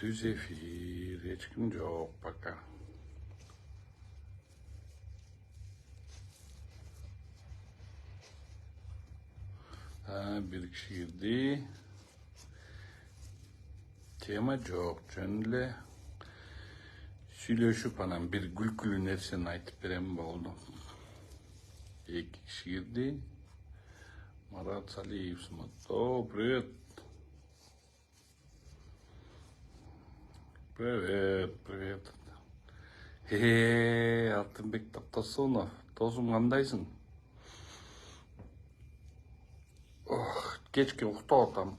Düz efir, hiç kim yok baka. Bir kişi girdi. Tema yok. Cönle söyleşip anam bir gülkülü nerseni aytıp berem oldu. İki kişi girdi. Marat Saliyev Смато, привет. Привет. Алтынбек Таптасунов, досым қандайсың? Кешке ұйықтап атам.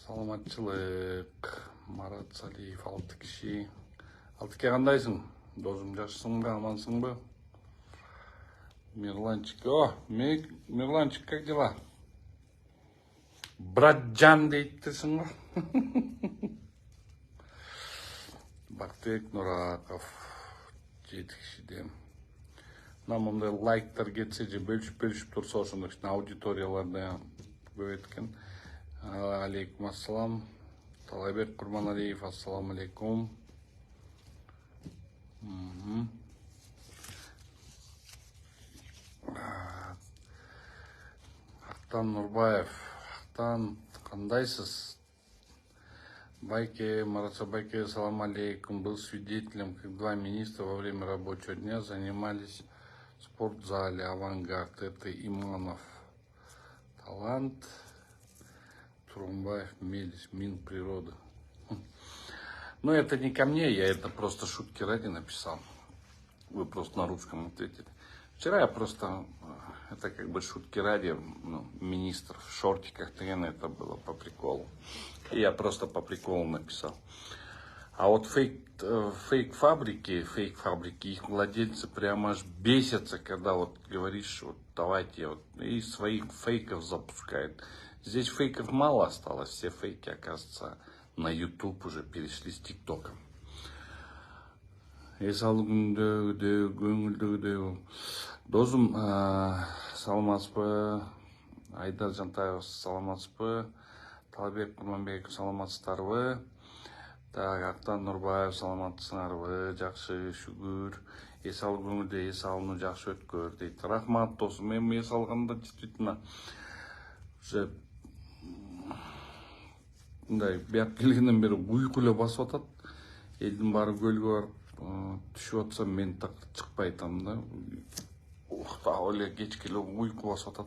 Саламатчылык, Марат Салиев, 6 киши. 6-ке қандайсың? Досым жақсысың ба, амансың ба? Мирланчик, Мирланчик, как дела? Братжан дейттісің ба? Бақтыбек Нұрақов, 7 кишиден. Мындай лайктар кетсе же бөлүшүп турса ошондой аудиторияларда көп эткен. Алейкум ассалам. Талайбек Курманалиев, ассаламу алейкум. Актан Нурбаев, Актан, кандайсыз? Байке, Маратша Байке, салам алейкум. Был свидетелем, как два министра во время рабочего дня занимались в спортзале «Авангард». Это Иманов Талант, Турумбаев Мелис, Минприрода. Ну, это не ко мне, я это просто шутки ради написал. Вы просто на русском ответили. Вчера я просто, это как бы шутки ради, министр в шортиках, это было по приколу. И я просто по приколу написал. А вот фейк-фабрики, их владельцы прямо аж бесятся, когда вот говоришь, вот давайте, вот, и своих фейков запускают. Здесь фейков мало осталось, все фейки, оказывается, на YouTube уже перешли с ТикТока. Досым, саламатсызбы, Айдар Жантаев, саламатсызбы, Талайбек Курманбеков, саламатсыздарбы, Актан Нурбаев, саламатсыңарбы, жакшы, шүгүр, эс алуу көңүлдө эс алууну жакшы өткөр дейт. Рахмат досум, мен эс алганда действительно уже мындай бияп келгенден бери уйку эле басып атат. Элдин баары көлгө барып түшүп атса, мен так чыкпай атам да. Уктап эле кечке эле уйку басып атат.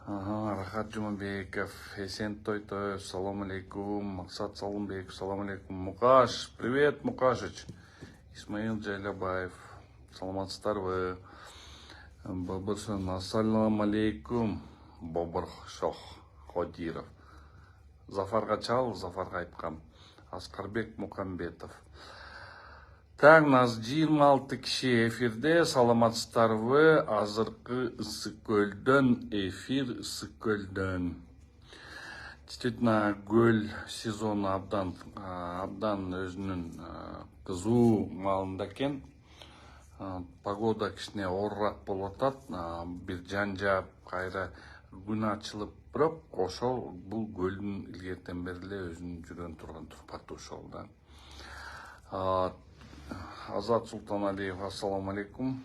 Рахат Жумабеков, Эсен Той-Той, салам алейкум. Максат Салымбеков, салам алейкум. Мукаш, привет, Мукашыч. Исмаил Жайлабаев, саламатсыздарбы. Бабыршан, ассалам алейкум. Бабыршох Ходиров. Зафарга чал, Зафарга айткам. Аскарбек Мукамбетов. Так, нас 26 киши эфирде, саламатсыздарбы, азыркы Ысык-Көлдөн, эфир Ысык-Көлдөн. Действительно, көл сезону абдан өзүнүн кызуу маалында экен. Погода кичине оорураак болуп атат, бир жан жаап, кайра күн ачылып, бирок ошол бул көлдүн илгертен бери эле өзүнүн жүргөн турган турпаты ошол да. Азат Султаналиев, ассаламу алейкум.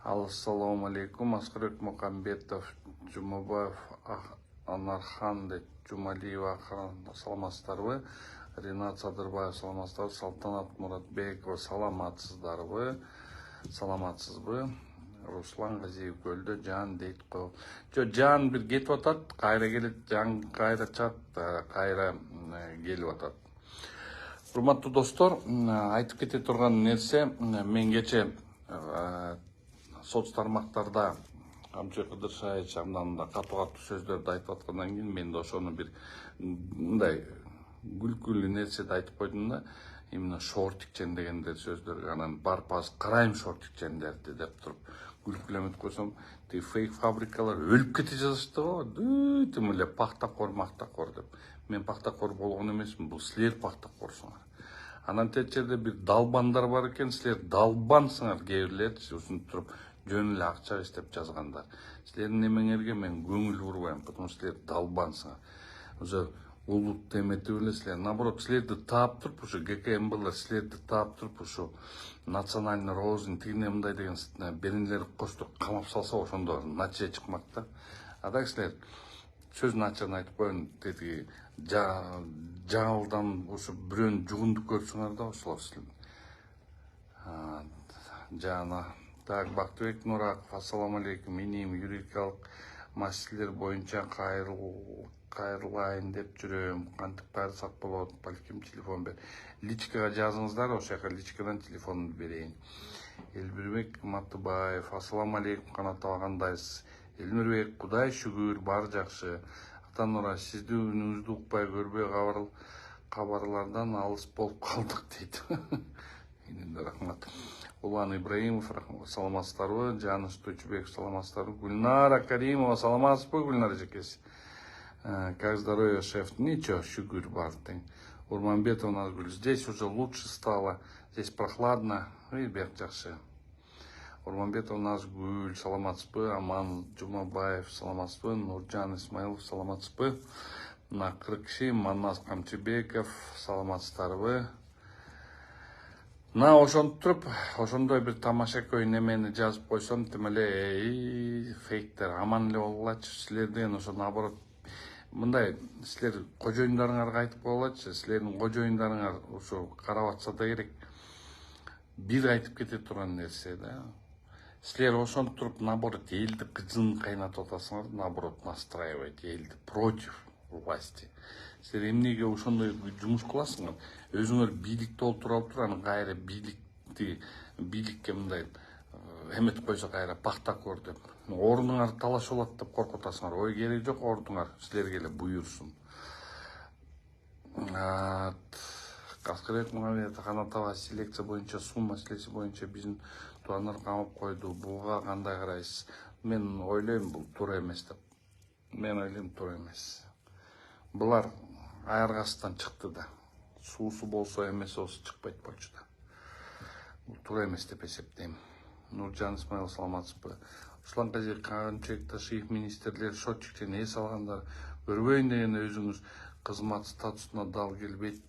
Ассаламу алейкум. Аскарбек Мукамбетов, Жумабаев, Анархан, Жумалиева, саламатсыздарбы. Ринат Садырбаев, саламатсыздарбы. Салтанат Муратбекова, саламатсыздарбы. Саламатсызбы. Руслан Газиев, көлдө жан дейт го. Жан бир кетип атат, кайра келет, жан кайра чат, кайра келип атат. Урматтуу достор, айтып кете турган нерсе, мен кече соц тармактарда Камчы Кыдыршаевич абдан катуу сөздөрдү айтып аткандан кийин мен да ошону бир мындай күлкүлүү нерседи айтып койдум да, именно шортикчен дегендер сөздөргө, анан барып азыр карайм шортикчендерди деп туруп күлкүлөмөт койсом, тиги фейк фабрикалар өлүп кете жазышты го, тим эле пактакор деп. Мен пактакор болгон эмесмин, бул силер пактакорсуңар. Анан тет жерде бир далбандар бар экен, силер далбансыңар, кээ бирлерчи ушинтип туруп жөн эле акча иштеп жазгандар. Силердин немеңерге мен көңүл бурбайм, потому что силер далбансыңар. уже улутты эметип элесиздер. Наоборот, силерди таап туруп, ушу ГКМБлар силерди таап туруп, ушу национальный розын тигине мындай деген беренелерди коштуруп камап салса, ошондо натыйжа чыкмак да. Ада силер сөзүн ачыгын айтып коеюн, тетиги жаңылдан ушу бирөөнү жугундук көрсөңөр да ошол силер. Жана так, Бактыбек Нураков, ассаламу алейкум. Менин юридикалык маселелер боюнча кайрылайын деп жүрөм. Кантип кайрылсак болот? Балким телефон бер. Личкага жазыңыздар, ошол жака личкадан телефонду берейин. Элмирбек Матыбаев, ассаламу алейкум. Канат аба кандайсыз? Элмирбек, Кудай шүгүр, баары жакшы. Атанура, сизди үнүңүздү укпай көрбөй кабарлардан алыс болуп калдык дейт. Рахмат. Улан Ибраимов, саламатсыздарбы? Жаныш Тойчубеков, саламатсыздарбы? Гүлнара Каримова, саламатсызбы, Гүлнара жакеси? Как здоровье, шеф? Ничего, шүгүр бар тең. Урманбетов Назгуль, здесь уже лучше стало, здесь прохладно, и бек жакшы. Урманбетов Назгуль, саламатсызбы? Аман Жумабаев, саламатсызбы? Нуржан Исмаилов, саламатсызбы? Накыркши Манас Камчыбеков, саламатсыздарбы? На ошонтип туруп, ошондой бир тамашакөй немени жазып койсом, тим эле фейктер аман эле болгулачы. Силерден ошо наоборот мындай силер кожоюндарыңарга айтып койгулачы, силердин кожоюндарыңар ошо карап атса да керек. Бир айтып кете турган нерсе да. Силер ошентип туруп наоборот элди кыжын кайнатып атасыңар, наоборот настраивать элди против власти. Силер эмнеге ошондой жумуш кыласыңар? Өзүңөр бийликте олтуруп алып туруп, анан кайра бийликке мындай эметип койсо кайра пахтакор деп ордуңар талаш болот деп коркутасыңар. Ой, кереги жок, ордуңар силерге эле буйрусун. Аскарбек Мухаммедов, Канат аба селекция боюнча суу маселеси боюнча биздин туугандар камап койду. Буга кандай карайсыз? Мен ойлойм, бул туура эмес деп. Мен ойлойм, туура эмес. Булар айыргастан чыкты да. Суусу болсо эмес болсо чыкпайт болчу да. Бул туура эмес деп эсептейм. Нуржан Исмаил, саламатсызбы? Руслан Казиев, Канчек Ташиев министрлер счетчиктен эс алгандар көрбөйүн деген өзүңүз кызмат статусуна дал келбейт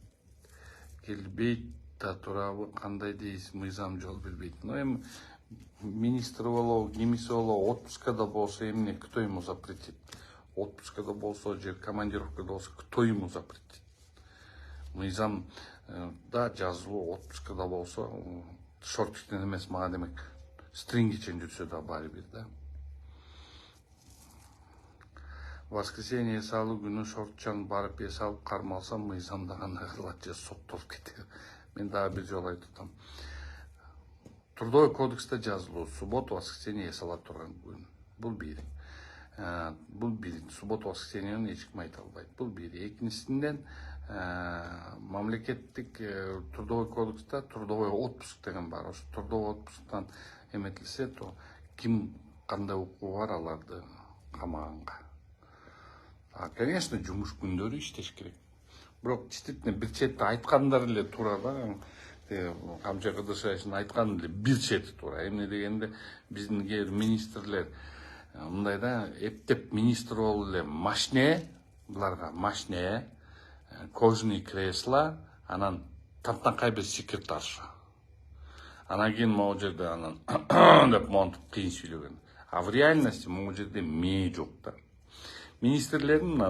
да турабы, кандай дейсиз, мыйзам жол бербейт. Но эми министр болобу, кимиси болобу, отпускада болсо эмне, кто ему запретит? Отпускада болсо же командировкада болсо, кто ему запретит? Мыйзам да жазылуу, отпускада болсо шорттиктен эмес, мага демек стрингичен жүрсө да баары бир да. Воскресенье эс алуу күнү шортчан барып эс алып кармалсам, мыйзамда кандай кылат же соттолуп кетет. Мен дагы бир жолу айтып атам. Трудовой кодексте жазылуу суббота, воскресенье эс ала турган күн. Бул бир. Бул бир. Суббота, воскресеньени эч ким айта албайт. Бул бир. Экинчисинен мамлекеттик трудовой кодексте трудовой отпуск деген бар. Ошо трудовой отпусктан эметилсе, то ким кандай укугу бар аларды камаганга. Конечно, жумуш күндөрү иштеш керек. Бирок действительно бир чети айткандар эле туура да. Камча Кыдыршаевдин айтканы эле бир чети туура. Эмне дегенде биздин кээ бир министрлер мындай да, эптеп министр болуп эле машине, буларга машине, кожаный кресло, анан тантанкай бир секретарша. Анан кийин могу жерде анан деп монтуп кыйын сүйлөгөн. А в реальности могу жерде мээ жок да. Министрлердин,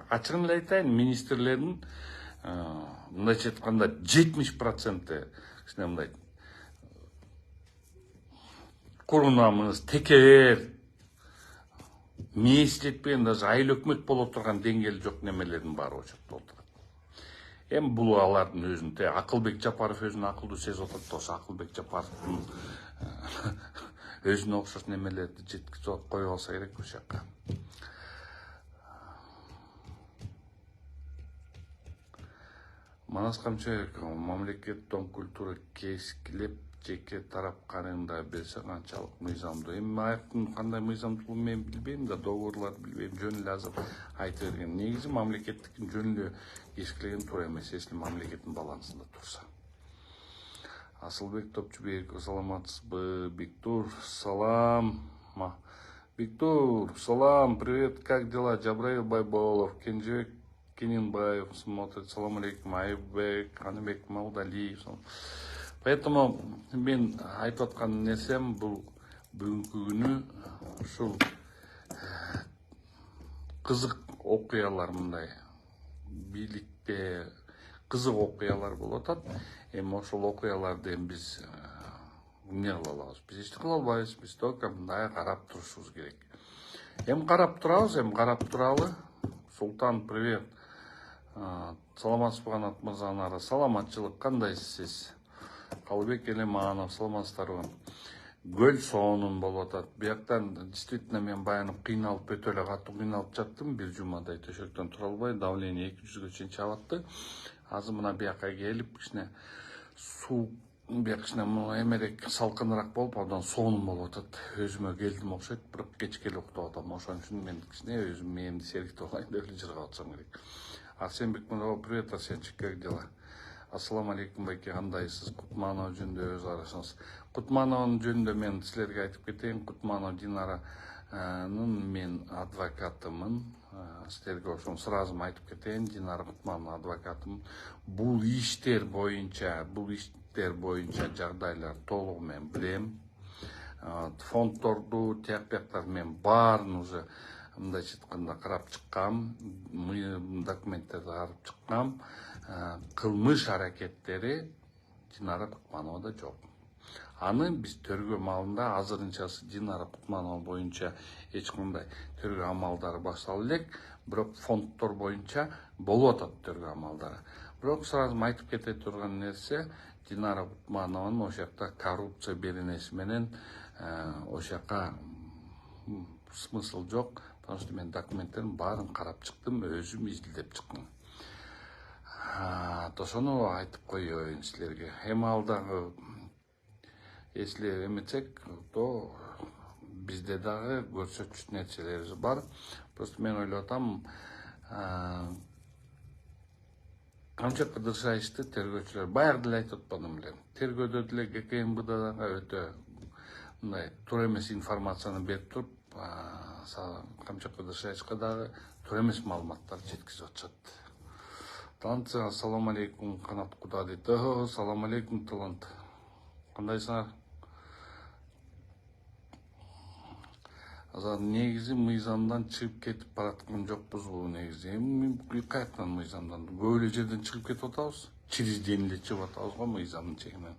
ачыгын эле айтайын, министрлердин мындайча айтканда 70% кичине мындай курунамыз, текебер, мээси жетпеген, даже айыл өкмөт боло турган деңгээли жок немелердин баары очокто отурат. Эми бул алардын өзүн, Акылбек Жапаров өзүн акылдуу сезип атат, ошо Акылбек Жапаровдун өзүнө окшош немелерди жеткизип кое алса керек ошол жака. Манас Камчыбек, мамлекет дом культура кескилеп жеке тарап карыңда берсе канчалык мыйзамдуу? Эми аяктын кандай мыйзамдуулугун мен билбейм да, договорларды билбейм, жөн эле азыр айта берген. Негизи мамлекеттикин жөн эле кескилеген туура эмес, если мамлекеттин балансында турса. Асылбек Топчубеков, саламатсызбы? Биктур, салам. Биктур, салам, привет, как дела? Жабраил Байболов, Кенжебек Кенинбаев смотрит, салам алейкум, Айбек, Каныбек, Маудалиев. Поэтому мен айтып аткан нерсем бул бүгүнкү күнү ушул кызык окуялар, мындай бийликте кызык окуялар болуп атат. Эми ошол окуяларды эми биз эмне кыла алабыз? Биз эч кыла албайбыз. Биз только мындай карап турушубуз керек. Эми карап турабыз, эми карап туралы. Султан, привет. Саламатсызбы Канат мырзанары? Саламатчылык, кандайсыз сиз? Калыбек Элеманов, саламатсыздарбы? Гөл соонун болуп атат. Бияктан действительно мен баягы кыйналып, өтө эле катуу кыйналып жаттым. Бир жумадай төшөктөн тура албай, давление 200-гө чейин чабатты. Азыр мына бияка келип, кичине суу, бияк кичине эмерек салкыныраак болуп, абдан соонум болуп атат. Өзүмө келдим окшойт, бирок кечке эле уктап атам. Ошон үчүн мен кичине өзүм мээримди сериктеп алайын деп эле жыргап атсам керек. Арсенбек Мурабов, привет, Арсенчик, как дела? Ассаламу алейкум, байке, кандайсыз? Кутманов жөнүндө өз арашыңыз. Кутмановдун жөнүндө мен силерге айтып кетейин. Кутманов Динаранын мен адвокатымын. Силерге ошону сразу айтып кетейин. Динара Кутмановдун адвокатымын. Бул иштер боюнча жагдайлар толугу мен билем. Фонддорду, тияк бияктарды мен баарын уже мындайча айтканда карап чыккам, документтерди карап чыккам. Кылмыш аракеттери Динара Кутмановда жок. Аны биз төргөө маалында азырынчасы Динара Кутманова боюнча эч кандай төргөө амалдары баштала элек, бирок фонддор боюнча болуп атат төргөө амалдары. Бирок сразу айтып кете турган нерсе, Динара Кутмановнун ошол жакта коррупция беренеси менен ошол жака смысл жок, потому что мен документтердин баарын карап чыктым, өзүм изилдеп чыктым. Ошону айтып коеюн силерге. Эми ал дагы эсиле эметсек, то бизде дагы көрсөтчү нерселерибиз бар. Просто мен ойлоп атам, камчак кыдыршайычты тергөөчүлөр баягы деле айтып атпадым эле. Тергөөдө деле ГКМБда дагы өтө мындай туура эмес информацияны берип туруп, камчак кыдыршайычка дагы туура эмес маалыматтар жеткизип атышат. Талант, ассаламу алейкум, Канат Куда дейт. Салам алейкум, Талант. Кандайсыңар? Азыр негизи мыйзамдан чыгып кетип бараткан жокпузбу негизи? Эми каяктан мыйзамдан? Көп эле жерден чыгып кетип атабыз. Через эле чыгып атабыз го мыйзамдын чегинен.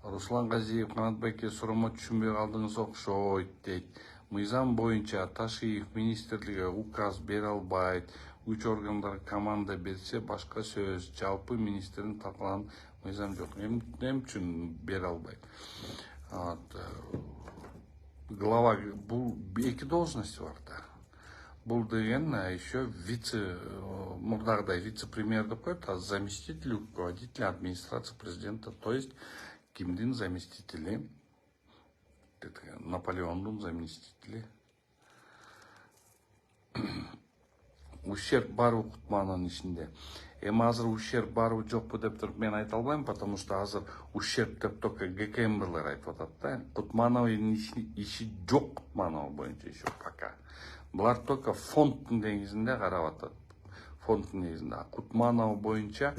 Руслан Газиев, Канат байке, суроомо түшүнбөй калдыңыз окшойт дейт. Мыйзам боюнча Ташиев министрлиги указ бере албайт. Үч органдар команда берсе башка сөз. Жалпы министрдин талкаланган мыйзам жок. Эмне үчүн бере албайт? Глава, бул эки должности бар да. Бул деген еще мурдагыдай вице-премьер деп коет, а заместитель руководителя администрации президента, то есть кимдин заместители? Наполеондун заместители. Ущерб барбы Кутмановдун ишинде? Эми азыр ущерб барбы жокпу деп туруп мен айта албайм, потому что азыр ущерб деп только ГКМБлер айтып атат да. Кутмановдун иши жок, Кутманова боюнча еще пока. Булар только фонддун негизинде карап атат. Фонддун негизинде. Кутманова боюнча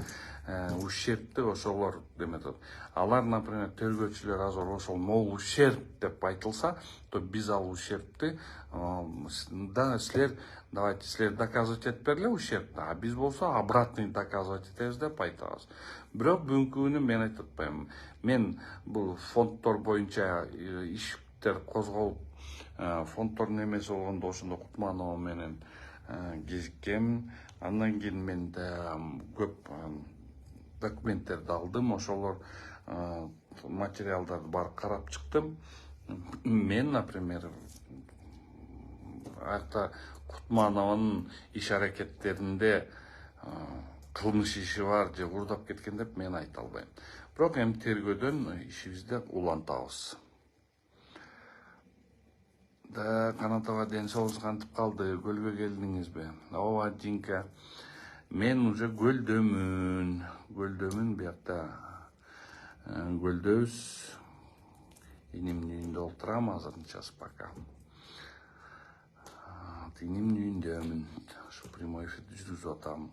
ущербти ошолор деметет. Алар, например, тергөөчүлөр азыр ошол мол ущерб деп айтылса, то биз ал ущербти силер давайте силер доказывать этип бергиле ущербти, а биз болсо обратный доказывать этебиз деп айтабыз. Бирок бүгүнкү күнү мен айтып атпайм. Мен бул фонддор боюнча иштер козголуп, фонддордун эмеси болгондо ошондо Кутманова менен кезиккем. Андан кийин мен көп документтерди алдым, ошолор материалдарды бар карап чыктым. Мен, например, айта Кутманованын иш аракеттеринде кылмыш иши бар же урдап кеткен деп мен айта албайм. Бирок эми тергөөдөн ишибизди улантабыз. Канатова, ден соолугуңуз кантип калды? Көлгө келдиңизби? Ооба, Динка. Мен уже көлдөмүн биякта. Көлдөбүз. Инимдин үйүндө отурам азырынчасы пока. инемдин үйүндөмүн. Ушу прямой эфирди жүргүзүп атам.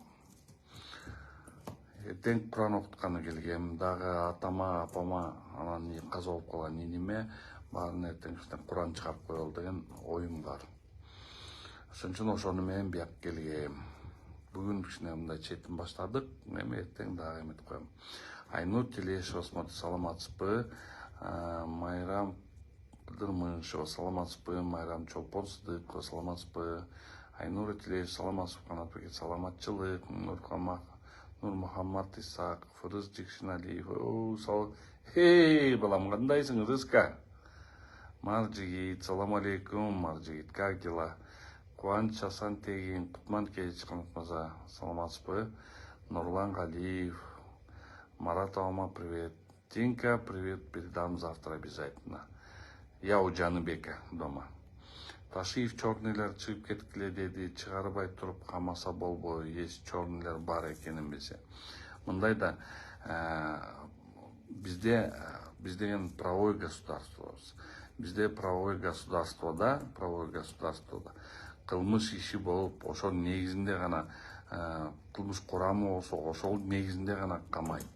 Эртең Куран окутканы келгем. Дагы атама, апама, анан каза болуп калган иниме баарын эртең Куран чыгарып коелу деген оюм бар. Ошон үчүн ошону менен бияк келгем. Бүгүн кичине мындай четин баштадык. Эми эртең дагы эметип коем. Айнур Телешева смотрит, саламатсызбы? Майрам Кыдырмышева, саламатсызбы? Майрам Чолпон Сыдыкова, саламатсызбы? Айнур Телешева, саламатсызбы? Канатбек, саламатчылык. Нурмухаммад Исаков, Рыз Жекшиналиев. Эй, балам, кандайсың, Рызка? Маржигит, салам алейкум, Маржигит, как дела? Кубанч Асантегин, Кутман Кеч, Канатмаза, саламатсызбы? Нурлан Галиев, Марат Алма, привет. Тинка, привет, передам завтра обязательно. Я у Жаныбека дома. Ташиев черныйлар чыгып кеткиле деди, чыгарбай туруп камаса болбой, есть черныйлар бар экенин билсе. Мындай да бизде деген правовой государствобуз. Бизде правовой государствода кылмыш иши болуп, ошол негизинде гана кылмыш курамы болсо, ошол негизинде гана камайт.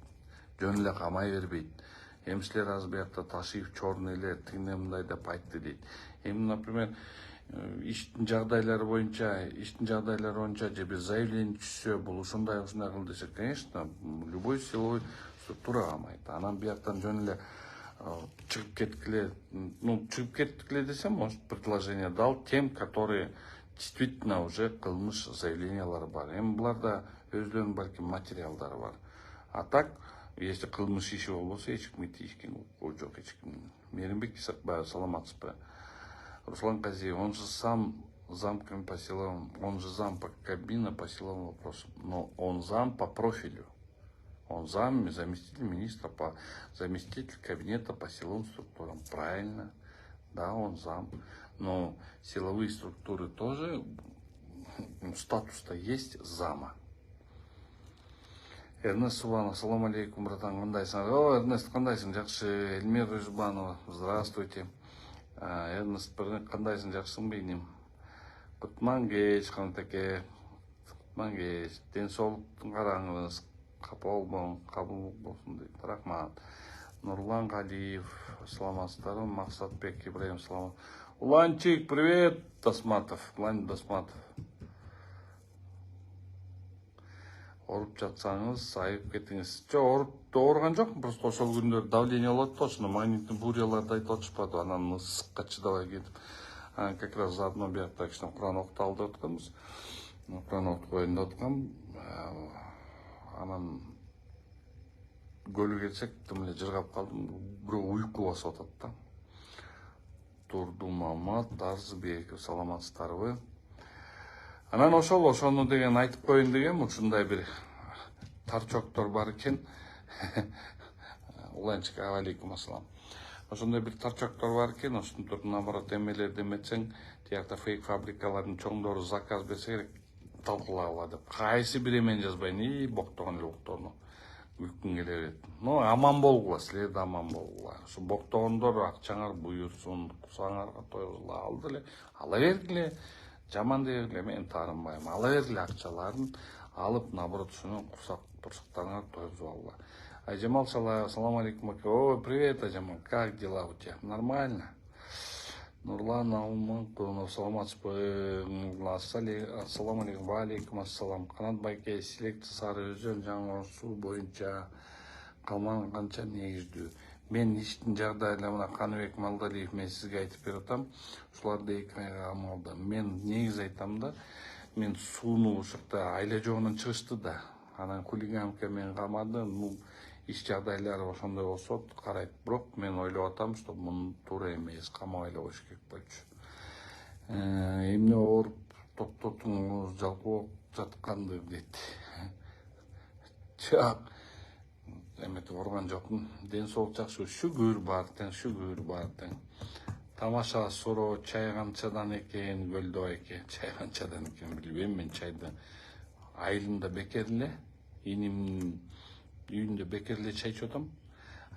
Жөн эле камай бербейт. Эми силер азыр биякта Ташиев черныйлер тигине мындай деп айтты дейт. Эми, например, иштин жагдайлары боюнча же бир заявление түшсө, бул ушундай кыл десе, конечно, любой силовой структура камайт. Анан бияктан жөн эле чыгып кеткиле десем, может, предложение дал тем, которые действительно уже кылмыш заявлениялары бар. Эми буларда өздөрүнүн балким материалдары бар. А так, если кылмыш иши болбосо, эч кимге тийишкен укук жок, эч ким. Мээринбек Исакбаев, саламатсызбы? Руслан Казиев, он же зам по силовым, он же зам по кабине по силовым вопросам, но он зам по профилю. Он заместитель министра, заместитель кабинета по силовым структурам. Правильно, да, он зам. Но силовые структуры тоже, статус-то есть зама. Эрнест Субанов, салам алейкум, братан, кандайсың? О, Эрнест, кандайсың? Жакшы. Эльмира Жубанова, здравствуйте. Эрнест, кандайсың? Жакшысыңбы, иним? Кутман Кеч, Канатеке, Кутман Кеч, ден соолуктун караңыз, кабыл болсун дейт. Рахмат. Нурлан Галиев, саламатсыздарбы? Максатбек Ибраим, саламат. Уланчик, привет, Досматов, Улан Досматов. Оруп жатсаңыз, айып кетиңиз. Ооруган жокмун, просто ошол күндөр давление болот да, ошондо магниттин буряларды айтып атышпады, анан ысыкка чыдабай кетип. Как раз заодно биякта кичине Куран окуталы деп атканбыз. Куран окутуп коеюн деп аткам. Анан көлү келсек, тим эле жыргап калдым. Бирөө уйку басып атат да. Турдумамат Арзыбеков, саламатсыздарбы? Анан ошону деген айтып коеюн дегем, ушундай бир тарчоктор бар экен. Уланчик, алейкум ассалам. Ошондой бир тарчоктор бар экен, ошондор наоборот эмелерди эметсең, тиякта фейк фабрикалардын чоңдору заказ берсе керек, талкуулагыла деп. Кайсы бир эмени жазбайын, боктогон эле боктоону үккүн келе берет. Но аман болгула, силер да аман болгула. Ушу боктогондор акчаңар буйрсун, кусаңарга тойгузула, алды эле, ала бергиле. Жаман дегиле, мен таарынбайм. Ала бергиле акчаларын алып, наоборот, ушуну курсактарыңар тойгузуп алгыла. Айжамал Шалаева, салам алейкум. О, привет, Айжамал, как дела у тебя? Нормально? Нурлан Алманкулов, саламатсызбы? Ассалам алейкум, алейкум ассалам. Канат Байке, селекция Сары Өзөн жаңыртуу боюнча калман канча негиздүү. Мен иштин жагдайлары мына Каныбек Малдалиев мен сизге айтып берип атам. Ушуларды 2 айга камалды. Мен негиз айтам да, мен сууну ушукта айла жогунан чыгышты да. Анан хулиганка мен камады. Иш жагдайлары ошондой болсо карайт. Бирок мен ойлоп атам, что муну туура эмес, камабай эле коюш керек болчу. Эмне ооруп топтотуңуз жалпоо жатканды дейт. Жок. Эметип ооруган жокмун. Ден соолук жакшы, шүгүр бар тең. Тамаша суроо, чай канчадан экен, көлдө экен. Чай канчадан экен билбейм, мен чайды айылында бекер эле, иним үйүндө бекер эле чай ичип атам.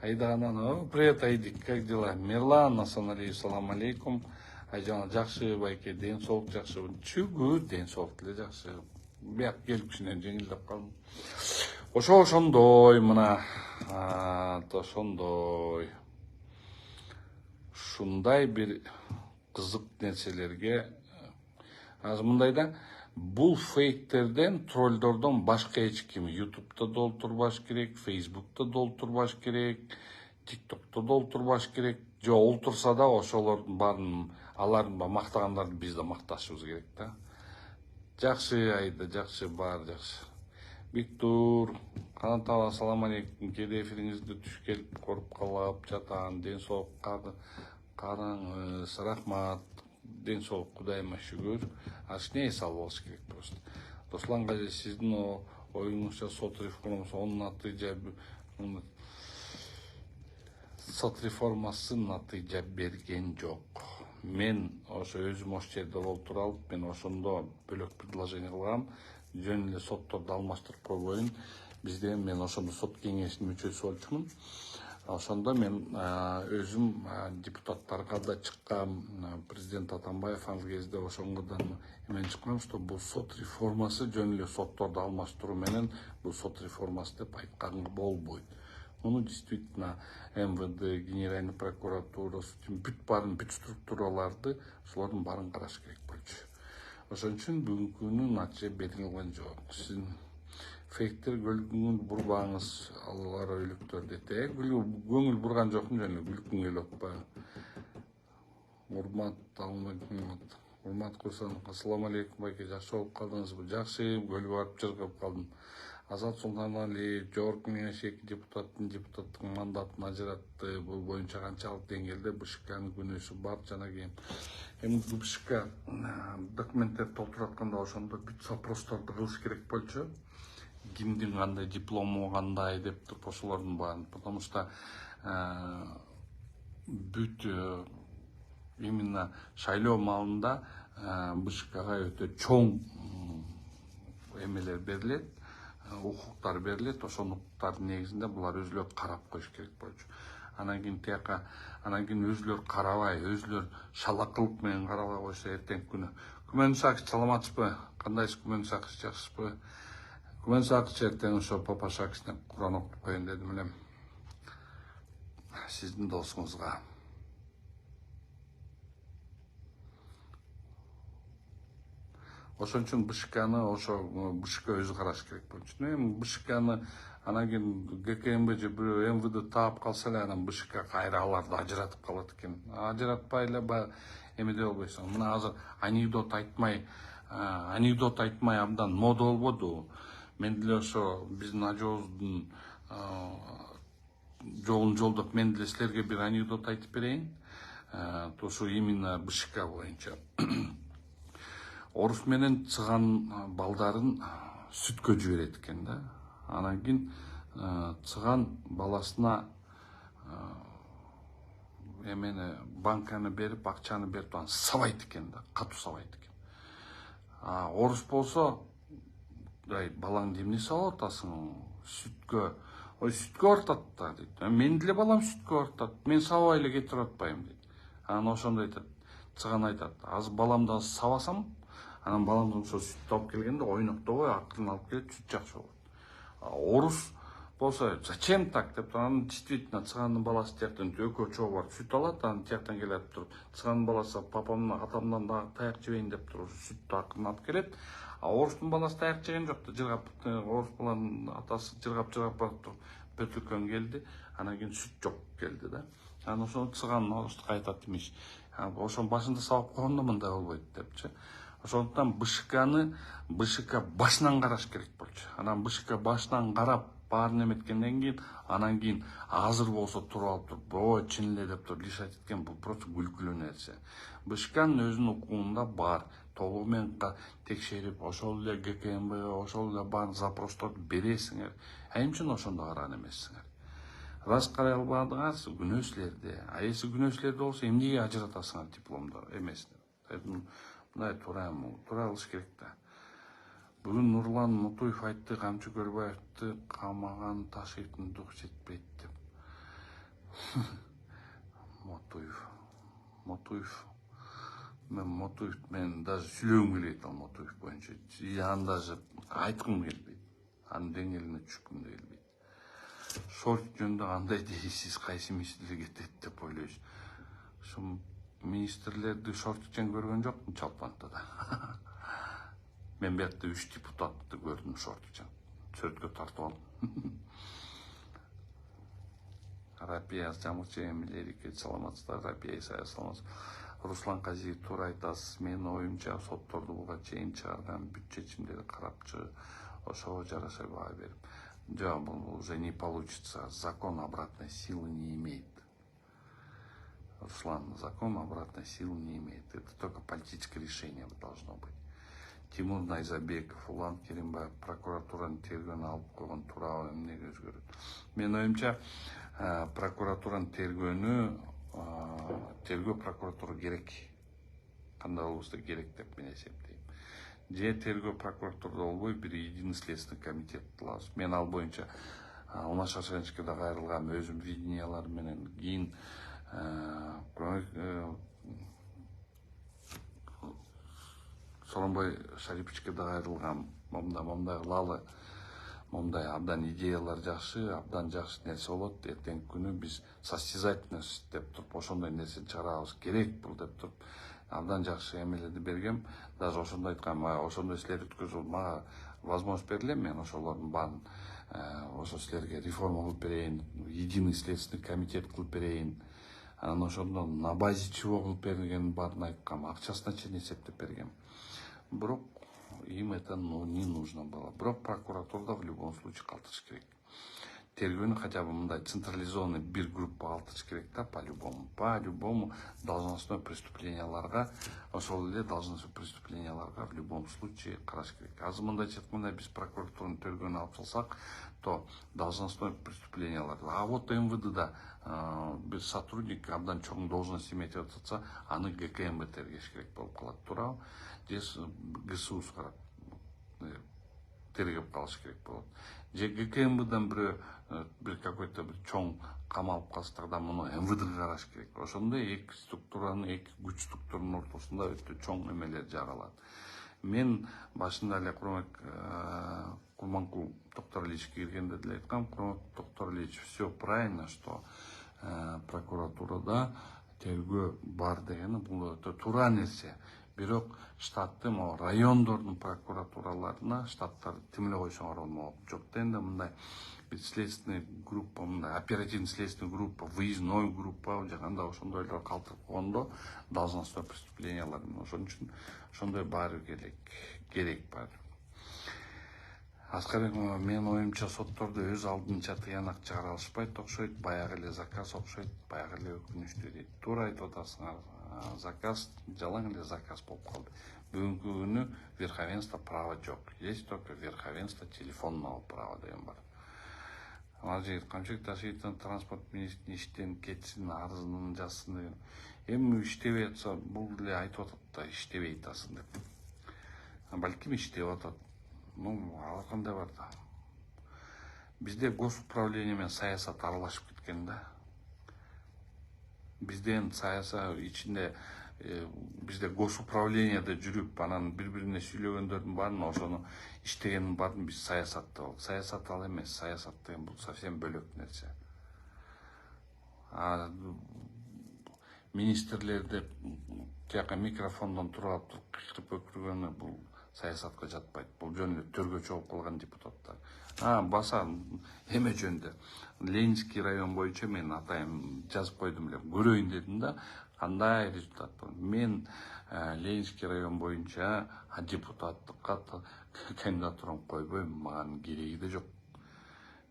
Айда анан, привет, Айдик, как дела? Мирлан Асаналиев, салам алейкум. Айжан жакшы байке, ден соолук жакшы. Чүгүр ден соолук деле жакшы. Бияк келип кичине жеңилдеп калдым. Ошондой мына ошондой ушундай бир кызык нерселерге азыр мындай да, бул фейктерден, троллдордон башка эч ким YouTube'да долтурбаш керек, Facebook'та долтурбаш керек, TikTok'та долтурбаш керек. Же олтурса да ошолордун баарын, алардын мактагандарды биз да макташыбыз керек да. Жакшы айда, жакшы, баары жакшы. Виктор, Канат ага, ассаламу алейкум. Кээде эфириңизди түш келип көрүп калып жатам. Ден соолук караңыз. Рахмат. Ден соолук, Кудайыма шүгүр. Ашне сал болуш керек просто. Руслан Гази, сиздин оюңузча сот реформасы, онун натыйжа сот реформасы натыйжа берген жок. Мен ошо өзүм ош жерде олтура алып, мен ошондо бөлөк предложение кылгам. Жөн эле сотторду алмаштырып койбойын. Бизде мен ошондо сот кеңешинин мүчөсү болчумун. Ошондо мен өзүм депутаттарга да чыккам, президент Атамбаев ал кезде ошондон эмен чыккам, что бул сот реформасы жөн эле сотторду алмаштыруу менен бул сот реформасы деп айтканга болбойт. Муну действительно МВД, Генеральный прокуратура, бүт структураларды, ошолордун баарын караш керек болчу. Ошон үчүн бүгүнкү күнү натыйжа берилген жок. Сиз фейктер көңүл бурбаңыз, алар өйлүктөр дейт. Көңүл бурган жокмун, жөн эле күлкүң келип атпайбы. Урмат Курсан, ассаламу алейкум байке, жакшы болуп калдыңызбы? Жакшы, көлгө барып чыргып калдым. Азат Султанали, Жорк Меңешек депутаттык мандатын ажыратты. Бул боюнча канчалык деңгээлде БШКнын күнөөсү бар жана кийин. Эми БШК документтерди толтуруп атканда ошондо бүт запросторду кылыш керек болчу. Кимдин кандай диплому, кандай деп туруп ошолордун баарын. Потому что бүт именно шайлоо маалында БШКга өтө чоң эмелер берилет, укуктар берилет. Ошол укуктардын негизинде булар өзүлөрү карап коюш керек болчу. Анан кийин өзүлөр карабай, өзүлөр шалакылык менен карабай койсо эртеңки күнү. Күмөн Сакыч, саламатсызбы? Кандайсыз Күмөн Сакыч, жакшысызбы? Күмөн Сакыч эртең ошо Папа Шакичтен Куран окуп коеюн дедим элем. Сиздин досуңузга. Ошон үчүн БШКны БШК өзү караш керек болчу. Эми БШКны анан кийин ГКМБ же бирөө МВД таап калса эле, анан БШК кайра аларды ажыратып калат экен. Ажыратпай эле эмеде болбойсуң. Мына азыр анекдот айтмай абдан мода болбоду. Мен деле ошо биздин ажооздун жолун жолдоп, мен деле силерге бир анекдот айтып берейин. Ошо именно БШК боюнча. Орус менен цыган балдарын сүткө жиберет экен да. Анан кийин цыган баласына эмени банканы берип, акчаны берип, анан сабайт экен да, катуу сабайт экен. Орус болсо, балаңды эмне сабап атасың? Сүткө. Ой, сүткө ортот да дейт. Мен деле балам сүткө ортот. Мен сабабай эле кетирип атпайбым дейт. Анан ошондо айтат. Цыган айтат. Азыр баламды сабасам, анан баламдын ошо сүттү алып келгенде ойноктобой акырын алып келет, сүт жакшы болот. Орус болсо, зачем так деп, анан действительно цыгандын баласы тияктан экөө чогуу барып сүт алат, анан тияктан келип туруп, цыгандын баласы папамдан, атамдан дагы таяк жебейин деп туруп сүттү акырын алып келет. Орустун баласы таяк жеген жок да, жыргап, орус баланын атасы жыргап барып туруп, бөтүлкөн келди, анан кийин сүт жок келди да. Анан ошону цыган орустука айтат имиш. Ошонун башында сабап койгондо мындай болбойт депчи. Ошондуктан БШК башынан караш керек болчу. Анан БШК башынан карап, баарын эметкенден кийин, анан кийин азыр болсо туруп алып туруп, чын эле деп туруп решать эткен, бул просто күлкүлүү нерсе. БШКнын өзүнүн укугунда бар, толугу менен текшерип, ошол эле ГКМБга, ошол эле баарын запросторду бересиңер. Эмне үчүн ошондо караган эмессиңер? Раз карай албадыңар, күнөө силерде. Эси күнөө силерде болсо, эмнеге ажыратасыңар дипломду эмесин? Мындай туура кылыш керек да. Бүгүн Нурлан Мутуев айтты, Камчы Көлбаевди камаган Ташкенттин дух жетпейт деп. Мутуев. мен даже сүйлөгүм келбейт ал Мотуев боюнча. Аны даже айткым келбейт. Анын деңгээлине түшкүм да келбейт. Шорт жөнүндө андай дейсиз, кайсы министрлер кетет деп ойлойсуз. Ошо министрлерди шортчен көргөн жокмун Чалпантада. Мен биякта 3 депутатты көрдүм шортчен. Сөрткө тартып алдым. Рапия Жамырчы эмилерike саламатсыздар. Рапия Исая саламатсыз. Руслан Казиев туура айтасыз. Менин оюмча сотторду буга чейин чыгарган бүт чечимдерди карапчы ошого жараша баа берип. Жок, бул уже не получится. Закон обратной силы не имеет. Руслан, закон обратной силы не имеет. Это только политическое решение должно быть. Тимур Найзабеков, Улан Керимбаев прокуратуранын тергөөнү алып койгон туурабы эмнеге өзгөрөт? Менин оюмча прокуратуранын тергөө прокуратура керек. Кандай болбосо керек деп мен эсептейм. Же тергөө прокуратурада болбой бир единый следственный комитет кылабыз. Мен ал боюнча Алмаз Шаршенчке да кайрылгам, өзүм видениялар менен кийин Соронбай Шариповичке да кайрылгам. Момдай кылалы. Момдай абдан идеялар жакшы, абдан жакшы нерсе болот. Эртеңки күнү биз состязательность деп туруп ошондой нерсе чыгарабыз керек бул деп туруп абдан жакшы эмелерди бергем. Даже ошондой айткам, ошондой силер өткөзүп мага возможность бериле, мен ошолордун баарын ошо силерге реформа кылып берейин, единый следственный комитет кылып берейин. Анан ошондо на базе чего кылып бергенин баарын айткам, акчасына чейин эсептеп бергем. Бирок им это не нужно было. Бирок прокуратурада в любом случае калтырыш керек. Тергөөнү хотя бы мындай централизованный бир группа калтырыш керек да, по-любому должностной преступленияларга, ошол эле должностной преступленияларга в любом случае караш керек. Азыр мындайча айтканда биз прокуратуранын тергөөнү алып салсак, то должностной преступлениялар. А вот МВДда бир сотрудник абдан чоң должность иметь атса, аны ГКМБ тергеш керек болуп калат, туурабы? Же ГСУ тергеп калыш керек болот. Же ГКМБдан бир какой-то бир чоң камалып калса, тогда муну МВДга караш керек. Ошондой эки структуранын, эки күч структуранын ортосунда өтө чоң эмелер жаралат. Мен башында эле Курманкул Токторалиевичке киргенде деле айткам, Токторалиевич, все правильно, что прокуратурада тергөө бар дегени бул өтө туура нерсе. Бирок штатты райондордун прокуратураларына штаттарды тим эле койсоңор болмок. Жок дегенде мындай бир следственный группа, мындай оперативный следственный группа, выездной группа жаганда ошондойлор калтырып койгондо должностной преступлениялар ошон үчүн ошондой баары керек бар. Аскарбек, менин оюмча соттордо өз алдынча тыянак чыгара алышпайт окшойт, баягы эле заказ окшойт, баягы эле өкүнүчтүү дейт. Туура айтып атасыңар. Заказ жалаң эле заказ болуп калды. Бүгүнкү күнү верховенство права жок. Есть только верховенство телефонного права деген бар. Алжир Камчек Ташиевдин транспорт министрин иштен кетсин, арызын жазсын деген. Эми иштебей атса, бул деле айтып атат да, иштебей атасың деп. Балким иштеп атат. Ал кандай бар да. Бизде госуправление менен саясат аралашып кеткен да. Бизден саясат ичинде бизде госуправлениеде жүрүп, анан бири-бирине сүйлөгөндөрдүн баарын, ошону иштегендин баарын биз саясат деп алдык. Саясат ал эмес, саясат деген бул совсем бөлөк нерсе. Министрлерди тияка микрофондон туруп кыйкырып өкүргөнү бул саясатка жатпайт. Бул жөн эле төргөчү болуп калган депутаттар. Баса эме жөнүндө Ленинский район боюнча мен атайын жазып койдум эле, көрөйүн дедим да, кандай результат бар. Мен Ленинский район боюнча депутаттыкка кандидатурам койбойм, мага кереги да жок.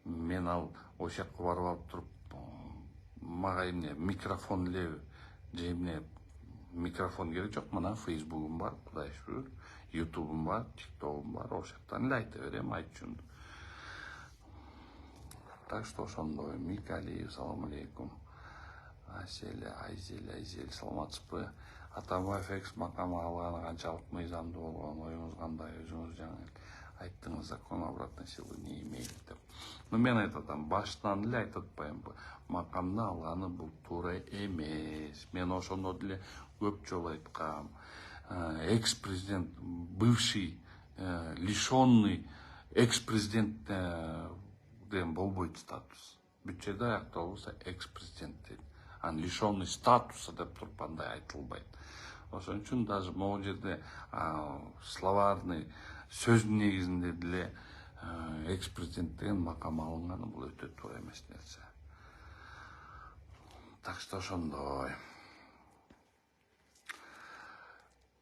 Мен ал ошол жака барып алып туруп, мага эмне микрофон эле же эмне микрофон керек жок. Мына Facebook'um бар, Кудай шүгүр, YouTube'um бар, TikTok'um бар, ошол жактан эле айта берем, айтчумду. Так что ошондой. Мика Алиев, салам алейкум. Айзел, саламатсызбы? Атамбаев экс макамы алганы канчалык мыйзамдуу болгон, оюңуз кандай? Өзүңүз жаңы айттыңыз, закон обратной силы не имеет деп. Мен айтып атам, башынан эле айтып атпаймынбы? Макамды алганы бул туура эмес. Мен ошондо деле көп жолу айткам. Экс-президент, бывший, лишенный экс-президент деген болбойт статус. Бүт жерде аякталып болсо экс-президент дейт. Анан лишенный статуса деп туруп андай айтылбайт. Ошон үчүн даже могу жерде словарный сөздүн негизинде деле экс-президент деген макам алынганы бул өтө туура эмес нерсе. Так что ошондой.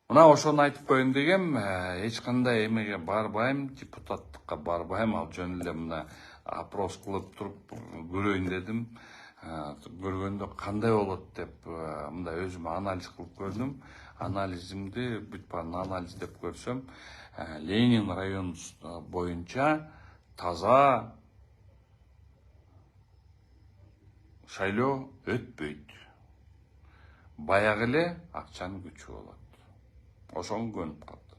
Мына ошону айтып коеюн дегем, эч кандай эмеге барбайм, депутаттыкка барбайм, ал жөн эле мына опрос кылып туруп көрөйүн дедим. Көргөндө кандай болот деп мындай өзүм анализ кылып көрдүм. Анализимди бүт баарын анализ деп көрсөм, Ленин район боюнча таза шайлоо өтпөйт. Баягы эле акчанын күчү болот. Ошону көнүп калды.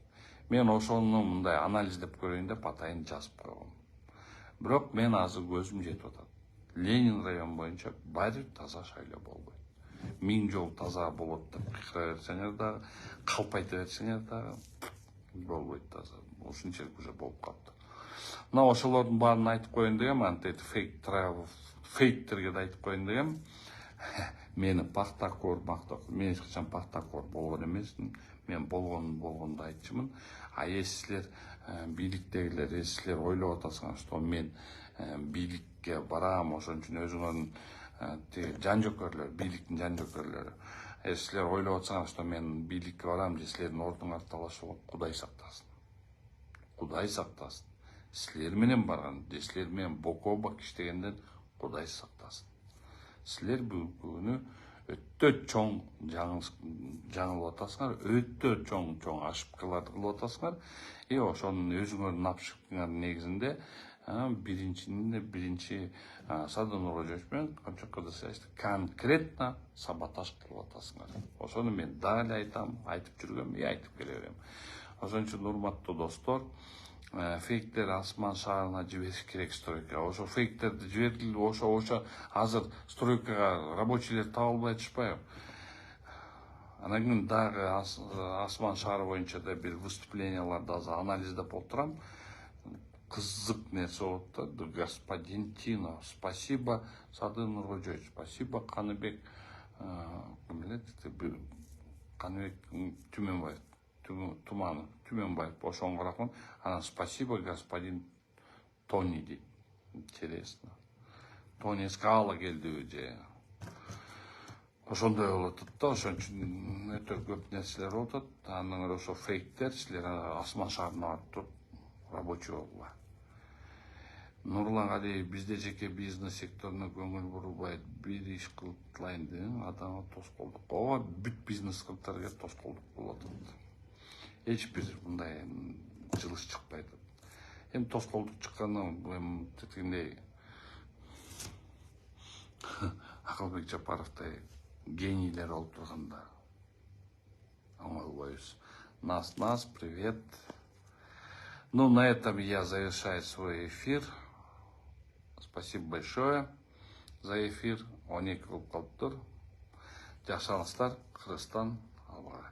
Мен ошону мындай анализ деп көрөйүн деп атайын жазып койгом. Бирок мен азыр көзүм жетип атат. Ленин район боюнча баары таза шайлоо болбойт. 1000 жол таза болот деп кыйкыра берсеңер дагы, калп айта берсеңер дагы болбойт таза. Ушунчалык уже болуп калды. Мына ошолордун баарын айтып коеюн дегем, антет фейктерге да айтып коеюн дегем. Мени пахтакор, мен эч качан пахтакор болгон эмесмин. Мен болгонду айтчумун. А если силер бийликтегилер, если силер ойлоп атасыңар, что мен бийликке барам, ошон үчүн өзүңөрдүн жан жөкөрлөр, бийликтин жан жөкөрлөрү. Если силер ойлоп атсаңар, что мен бийликке барам, же силердин ордуңарды талашууга, Кудай сактасын. Кудай сактасын. Силер менен барган, же силер менен бок-о-бок иштегенден Кудай сактасын. Силер бүгүнкү өтө чоң жаңылып атасыңар, өтө чоң ошибкаларды кылып атасыңар. Ошонун өзүңөрдүн ошибкаңардын негизинде биринчи Садыр Нуркожоевич менен КДС конкретно саботаж кылып атасыңар. Ошону мен дагы айтам, айтып жүргөм, айтып келе берем. Ошон үчүн урматтуу достор, фейктер Асман шаарына жибериш керек стройкага. Ошо фейктерди жибердилби, ошо азыр стройкага рабочийлер табылбай атышпайбы? Анан кийин дагы Асман шаары боюнча да бир выступленияларды азыр анализдеп отурам. Кызык нерсе болуп да, господин Тино, спасибо Садыр Нуркожоевич, спасибо Каныбек, Каныбек Түмөнбаев, Түмөнбаев, ошоңго рахмат. Анан спасибо господин Тони дейт. Интересно. Тони Скала келдиби же? Ошондой болуп атат да, ошон үчүн өтө көп нерселер болуп атат. Анан ошо фейктер, силер Асман шаарына барып туруп рабочий болгула. Нурлан Алиев, бизде жеке бизнес секторуна көңүл бурулбайт, бир иш кылыптылайын деген адамга тоскоолдук. Ооба, бүт бизнес кылыптарга тоскоолдук болуп атат. Эч бир мындай жылыш чыкпай атат. Эми тоскоолдук чыкканы тетигиндей Акылбек Жапаровдай генийлер болуп турганда оңой болбойбуз. Нас, привет. Ну, на этом я завершаю свой эфир. Спасибо большое за эфир. 12 кылып калыптыр. Жакшы алыңыздар. Кыргызстан албага.